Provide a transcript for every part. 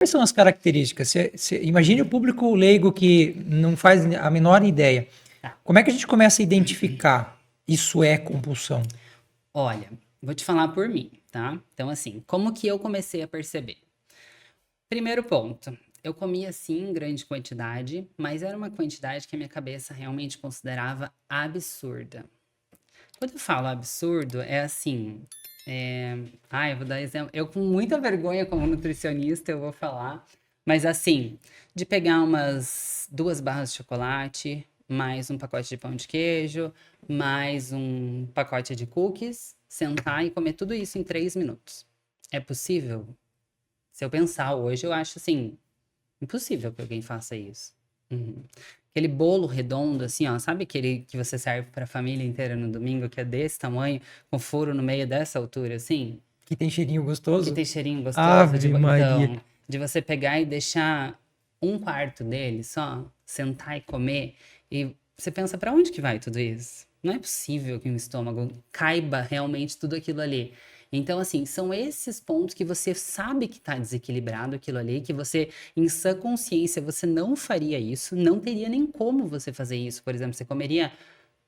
Quais são as características? Imagine o público leigo que não faz a menor ideia. Tá. Como é que a gente começa a identificar isso é compulsão? Olha, vou te falar por mim, tá? Então, assim, como que eu comecei a perceber? Primeiro ponto, eu comia sim em grande quantidade, mas era uma quantidade que a minha cabeça realmente considerava absurda. Quando eu falo absurdo, é assim. Eu vou dar exemplo. Eu, com muita vergonha como nutricionista, eu vou falar. Mas assim, de pegar umas 2 barras de chocolate, mais um pacote de pão de queijo, mais um pacote de cookies, sentar e comer tudo isso em 3 minutos. É possível? Se eu pensar hoje, eu acho assim, impossível que alguém faça isso. Uhum. Aquele bolo redondo, assim, ó, sabe aquele que você serve para a família inteira no domingo, que é desse tamanho, com furo no meio dessa altura, assim? Que tem cheirinho Que gostoso? tem cheirinho gostoso. Ave Maria. Então, de você pegar e deixar 1/4 dele só, sentar e comer, e você pensa, para onde que vai tudo isso? Não é possível que um estômago caiba realmente tudo aquilo ali. Então, assim, são esses pontos que você sabe que está desequilibrado aquilo ali, que você, em sã consciência, você não faria isso, não teria nem como você fazer isso. Por exemplo, você comeria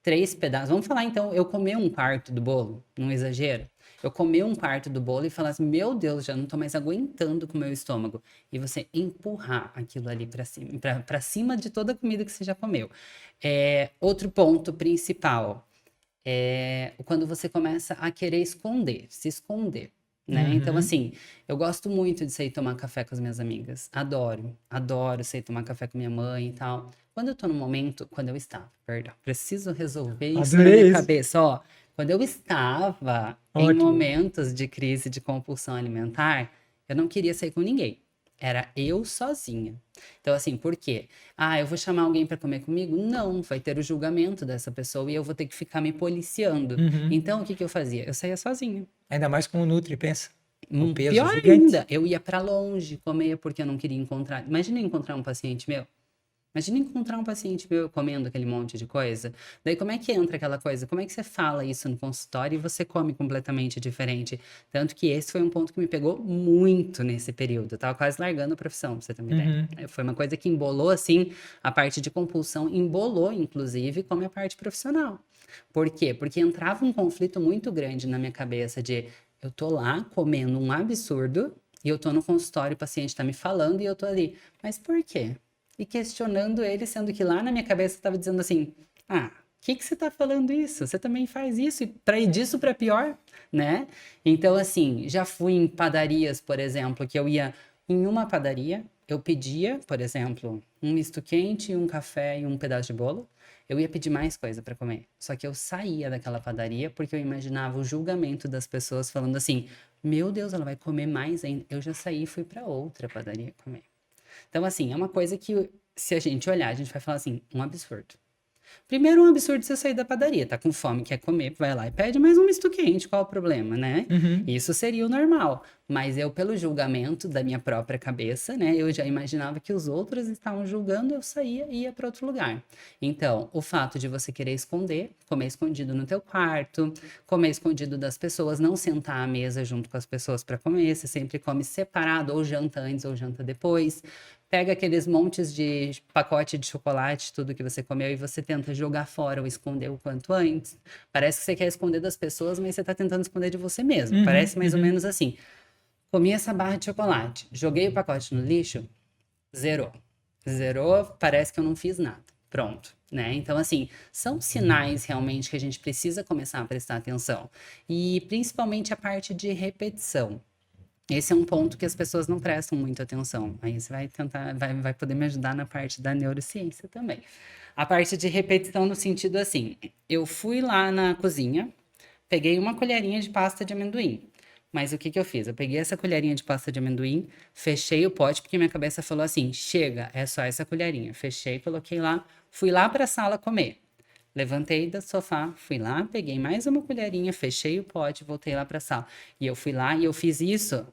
3 pedaços. Vamos falar então, eu comer 1/4 do bolo, não exagero. Eu comer 1/4 do bolo e falar assim, meu Deus, já não tô mais aguentando com o meu estômago. E você empurrar aquilo ali para cima, para cima de toda a comida que você já comeu. Outro ponto principal é quando você começa a querer esconder, se esconder, né? Então, Uhum. assim, eu gosto muito de sair tomar café com as minhas amigas. Adoro, adoro sair tomar café com minha mãe e tal. Quando eu tô no momento, quando eu estava, perdão, preciso resolver isso na minha Adorei isso. cabeça, ó. Quando eu estava em Ótimo. momentos de crise de compulsão alimentar, eu não queria sair com ninguém. Era eu sozinha. Então, assim, por quê? Ah, eu vou chamar alguém para comer comigo? Não, vai ter o julgamento dessa pessoa e eu vou ter que ficar me policiando. Uhum. Então, o que que eu fazia? Eu saía sozinha. Ainda mais com o Nutri, pensa. O peso Pior gigante. ainda, eu ia para longe comer porque eu não queria encontrar. Imagina encontrar um paciente meu. Imagina encontrar um paciente meu comendo aquele monte de coisa. Daí, como é que entra aquela coisa? Como é que você fala isso no consultório e você come completamente diferente? Tanto que esse foi um ponto que me pegou muito nesse período. Eu tava quase largando a profissão, pra você ter uma ideia. Uhum. Foi uma coisa que embolou, assim, a parte de compulsão, embolou, inclusive, com a minha parte profissional. Por quê? Porque entrava um conflito muito grande na minha cabeça de eu tô lá comendo um absurdo e eu tô no consultório, o paciente tá me falando e eu tô ali. Mas por quê? E questionando ele, sendo que lá na minha cabeça estava dizendo assim: ah, o que que você está falando isso? Você também faz isso, e para ir disso para pior, né? Então, assim, já fui em padarias, por exemplo, que eu ia em uma padaria, eu pedia, por exemplo, um misto quente, um café e um pedaço de bolo. Eu ia pedir mais coisa para comer. Só que eu saía daquela padaria porque eu imaginava o julgamento das pessoas falando assim: meu Deus, ela vai comer mais ainda. Eu já saí e fui para outra padaria comer. Então, assim, é uma coisa que, se a gente olhar, a gente vai falar assim, um absurdo. Primeiro, um absurdo você sair da padaria, tá com fome, quer comer, vai lá e pede mais um misto quente, qual o problema, né? Uhum. Isso seria o normal. Mas eu, pelo julgamento da minha própria cabeça, né, eu já imaginava que os outros estavam julgando, eu saía e ia para outro lugar. Então, o fato de você querer esconder, comer escondido no teu quarto, comer escondido das pessoas, não sentar à mesa junto com as pessoas para comer, você sempre come separado, ou janta antes ou janta depois. Pega aqueles montes de pacote de chocolate, tudo que você comeu, e você tenta jogar fora ou esconder o quanto antes. Parece que você quer esconder das pessoas, mas você está tentando esconder de você mesmo. Uhum. Parece mais ou Uhum. menos assim. Comi essa barra de chocolate, joguei o pacote no lixo, zerou. Zerou, parece que eu não fiz nada. Pronto, né? Então, assim, são sinais realmente que a gente precisa começar a prestar atenção. E principalmente a parte de repetição. Esse é um ponto que as pessoas não prestam muita atenção. Aí você vai tentar, vai poder me ajudar na parte da neurociência também. A parte de repetição no sentido assim, eu fui lá na cozinha, peguei uma colherinha de pasta de amendoim. Mas o que que eu fiz? Eu peguei essa colherinha de pasta de amendoim, fechei o pote, porque minha cabeça falou assim: chega, é só essa colherinha. Fechei, coloquei lá, fui lá para a sala comer. Levantei do sofá, fui lá, peguei mais uma colherinha, fechei o pote, voltei lá para a sala. E eu fui lá e eu fiz isso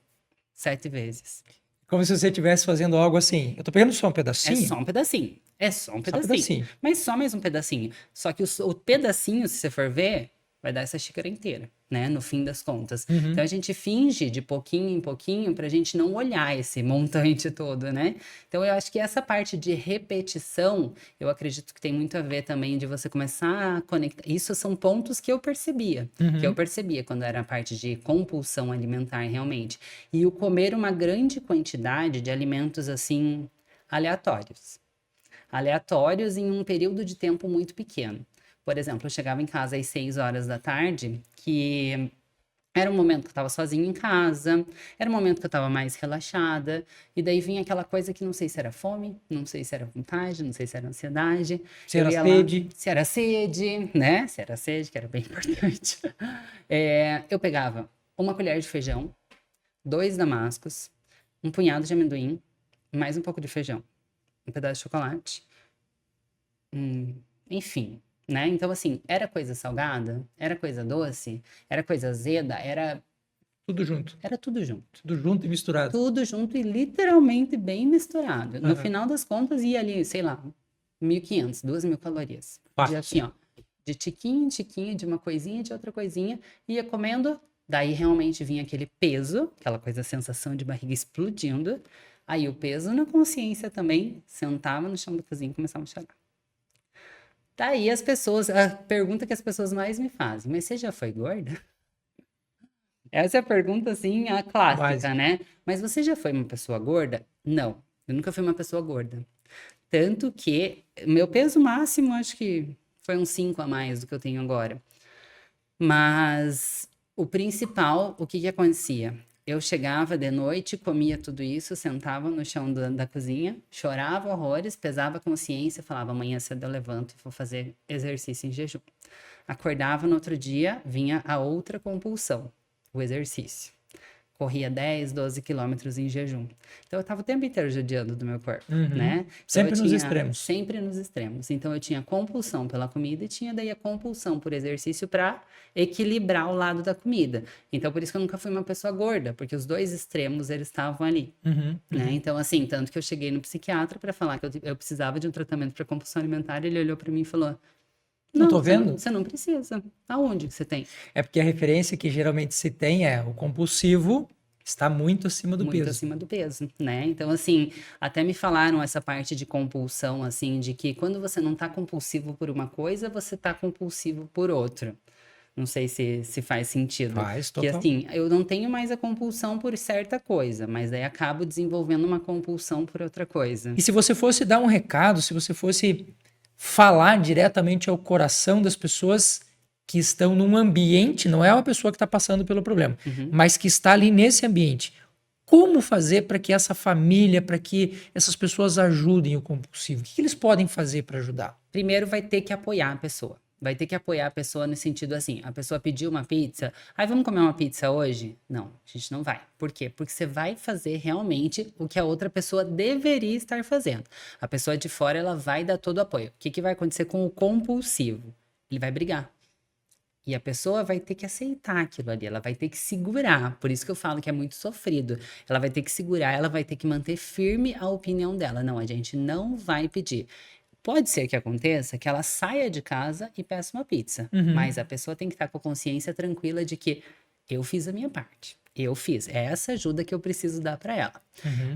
7 vezes. Como se você estivesse fazendo algo assim. Eu tô pegando só um É pedacinho, só um pedacinho. É só um só um pedacinho. pedacinho. Mas só mais um pedacinho. Só que o pedacinho, se você for ver, vai dar essa xícara inteira. né? No fim das contas. Uhum. Então a gente finge de pouquinho em pouquinho pra gente não olhar esse montante todo, né? Então eu acho que essa parte de repetição, eu acredito que tem muito a ver também de você começar a conectar. Isso são pontos que eu Uhum. percebia quando era a parte de compulsão alimentar realmente. E o comer uma grande quantidade de alimentos assim aleatórios. Aleatórios em um período de tempo muito pequeno. Por exemplo, eu chegava em casa às 6 horas da tarde, que era um momento que eu estava sozinha em casa, era um momento que eu estava mais relaxada, e daí vinha aquela coisa que não sei se era fome, não sei se era vontade, não sei se era ansiedade. Se Eu era ia lá, sede. se era sede, né? Se era sede, que era bem importante. Eu pegava uma colher de feijão, 2 damascos, um punhado de amendoim, mais um pouco de feijão, um pedaço de chocolate, enfim, né? Então, assim, era coisa salgada, era coisa doce, era coisa azeda, Tudo junto. era tudo junto. Tudo junto e misturado. Tudo junto e literalmente bem misturado. No Aham. final das contas, ia ali, sei lá, 1.500, 2.000 calorias. De Fácil. assim, ó, de tiquinho em tiquinho, de uma coisinha, de outra coisinha, ia comendo, daí realmente vinha aquele peso, aquela coisa, sensação de barriga explodindo. Aí o peso na consciência também, sentava no chão da cozinha e começava a chorar. Daí as pessoas, a pergunta que as pessoas mais me fazem, mas você já foi gorda? Essa é a pergunta, assim, a clássica, Básico. né? Mas você já foi uma pessoa gorda? Não, eu nunca fui uma pessoa gorda. Tanto que meu peso máximo, acho que foi uns 5 a mais do que eu tenho agora. Mas o principal, o que que acontecia? Eu chegava de noite, comia tudo isso, sentava no chão da cozinha, chorava horrores, pesava a consciência, falava, amanhã cedo eu levanto e vou fazer exercício em jejum. Acordava no outro dia, vinha a outra compulsão, o exercício. Corria 10, 12 quilômetros em jejum. Então, eu estava o tempo inteiro judiando do meu corpo, Uhum. né? Então, eu Sempre nos tinha extremos. sempre nos extremos. Então, eu tinha compulsão pela comida e tinha daí a compulsão por exercício para equilibrar o lado da comida. Então, por isso que eu nunca fui uma pessoa gorda, porque os dois extremos, eles estavam ali. Uhum. Né? Uhum. Então, assim, tanto que eu cheguei no psiquiatra para falar que eu precisava de um tratamento para compulsão alimentar, ele olhou para mim e falou: Não Não, tô vendo? você não precisa. Aonde que você tem? É porque a referência que geralmente se tem é o compulsivo está muito acima do Muito peso. acima do peso, né? Então, assim, até me falaram essa parte de compulsão, assim, de que quando você não tá compulsivo por uma coisa, você tá compulsivo por outra. Não sei se faz sentido. Faz Que total. assim, eu não tenho mais a compulsão por certa coisa, mas daí acabo desenvolvendo uma compulsão por outra coisa. E se você fosse dar um recado, se você fosse falar diretamente ao coração das pessoas que estão num ambiente, não é uma pessoa que está passando pelo problema, Uhum. mas que está ali nesse ambiente. Como fazer para que essa família, para que essas pessoas ajudem o compulsivo? O que eles podem fazer para ajudar? Primeiro vai ter que apoiar a pessoa. Vai ter que apoiar a pessoa no sentido assim, a pessoa pediu uma pizza, aí vamos comer uma pizza hoje? Não, a gente não vai. Por quê? Porque você vai fazer realmente o que a outra pessoa deveria estar fazendo. A pessoa de fora, ela vai dar todo o apoio. O que que vai acontecer com o compulsivo? Ele vai brigar. E a pessoa vai ter que aceitar aquilo ali, ela vai ter que segurar. Por isso que eu falo que é muito sofrido. Ela vai ter que segurar, ela vai ter que manter firme a opinião dela. Não, a gente não vai pedir. Pode ser que aconteça que ela saia de casa e peça uma pizza, Uhum. mas a pessoa tem que estar com a consciência tranquila de que eu fiz a minha parte. Eu fiz. É essa ajuda que eu preciso dar para ela. Uhum.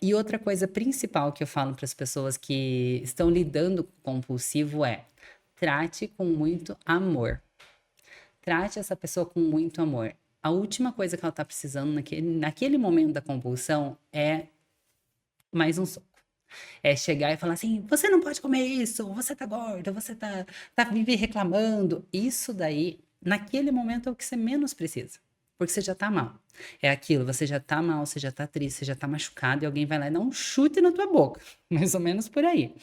E outra coisa principal que eu falo para as pessoas que estão lidando com o compulsivo é: trate com muito amor. Trate essa pessoa com muito amor. A última coisa que ela está precisando naquele momento da compulsão é mais um soco. É chegar e falar assim: você não pode comer isso, você tá gorda, você tá vive reclamando. Isso daí, naquele momento, é o que você menos precisa. Porque você já tá mal. É aquilo, você já tá mal, você já tá triste, você já tá machucado e alguém vai lá e dá um chute na tua boca. Mais ou menos por aí.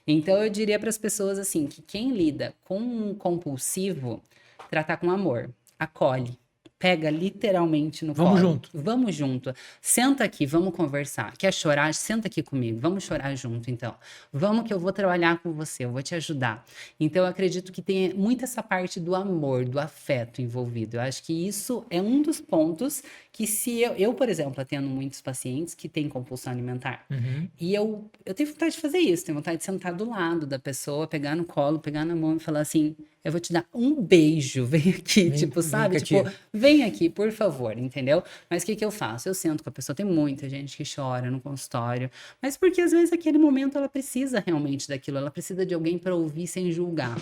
Então eu diria para as pessoas assim que quem lida com um compulsivo, tratar com amor, acolhe. Pega literalmente no Vamos colo. junto. Vamos junto. Senta aqui, vamos conversar. Quer chorar? Senta aqui comigo. Vamos chorar junto, então. Vamos que eu vou trabalhar com você, eu vou te ajudar. Então, eu acredito que tem muito essa parte do amor, do afeto envolvido. Eu acho que isso é um dos pontos que se eu, por exemplo, atendo muitos pacientes que têm compulsão alimentar. Uhum. E eu tenho vontade de fazer isso, tenho vontade de sentar do lado da pessoa, pegar no colo, pegar na mão e falar assim: eu vou te dar um beijo, vem aqui, tipo, sabe? cá, Tipo, tia. vem aqui, por favor, entendeu? Mas o que que eu faço? Eu sento com a pessoa, tem muita gente que chora no consultório, mas porque às vezes naquele momento ela precisa realmente daquilo, ela precisa de alguém para ouvir sem julgar.